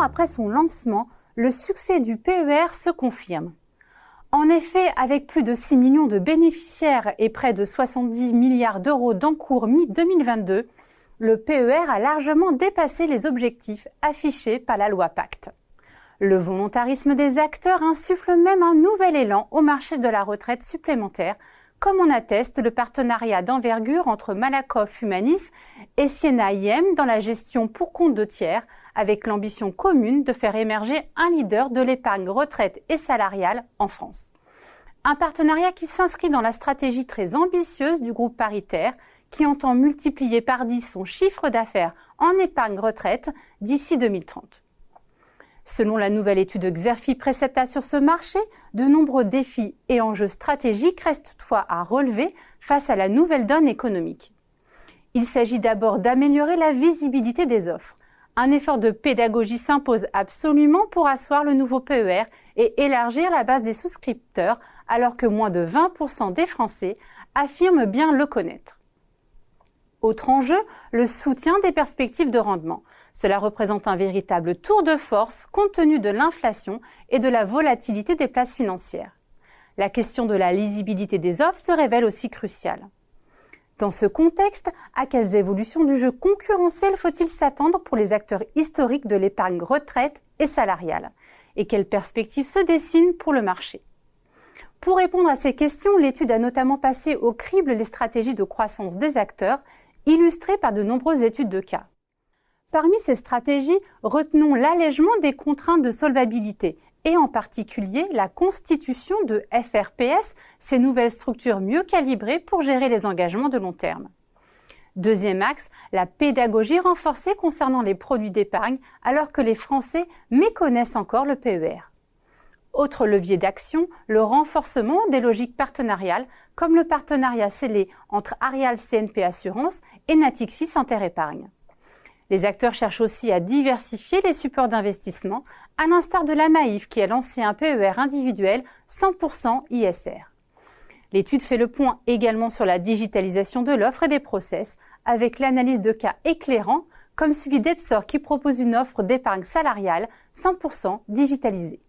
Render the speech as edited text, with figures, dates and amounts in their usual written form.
après son lancement, le succès du PER se confirme. En effet, avec plus de 6 millions de bénéficiaires et près de 70 milliards d'euros d'encours mi-2022, le PER a largement dépassé les objectifs affichés par la loi Pacte. Le volontarisme des acteurs insuffle même un nouvel élan au marché de la retraite supplémentaire, comme en atteste le partenariat d'envergure entre Malakoff Humanis et Siena IM dans la gestion pour compte de tiers, avec l'ambition commune de faire émerger un leader de l'épargne retraite et salariale en France. Un partenariat qui s'inscrit dans la stratégie très ambitieuse du groupe paritaire, qui entend multiplier par 10 son chiffre d'affaires en épargne retraite d'ici 2030. Selon la nouvelle étude Xerfi Precepta sur ce marché, de nombreux défis et enjeux stratégiques restent toutefois à relever face à la nouvelle donne économique. Il s'agit d'abord d'améliorer la visibilité des offres. Un effort de pédagogie s'impose absolument pour asseoir le nouveau PER et élargir la base des souscripteurs, alors que moins de 20% des Français affirment bien le connaître. Autre enjeu, le soutien des perspectives de rendement. Cela représente un véritable tour de force compte tenu de l'inflation et de la volatilité des places financières. La question de la lisibilité des offres se révèle aussi cruciale. Dans ce contexte, à quelles évolutions du jeu concurrentiel faut-il s'attendre pour les acteurs historiques de l'épargne retraite et salariale? Et quelles perspectives se dessinent pour le marché? Pour répondre à ces questions, l'étude a notamment passé au crible les stratégies de croissance des acteurs, illustrées par de nombreuses études de cas. Parmi ces stratégies, retenons l'allègement des contraintes de solvabilité et en particulier la constitution de FRPS, ces nouvelles structures mieux calibrées pour gérer les engagements de long terme. Deuxième axe, la pédagogie renforcée concernant les produits d'épargne alors que les Français méconnaissent encore le PER. Autre levier d'action, le renforcement des logiques partenariales comme le partenariat scellé entre Arial CNP Assurance et Natixis Interépargne. Les acteurs cherchent aussi à diversifier les supports d'investissement, à l'instar de la Maïf qui a lancé un PER individuel 100% ISR. L'étude fait le point également sur la digitalisation de l'offre et des process, avec l'analyse de cas éclairants, comme celui d'Epsor qui propose une offre d'épargne salariale 100% digitalisée.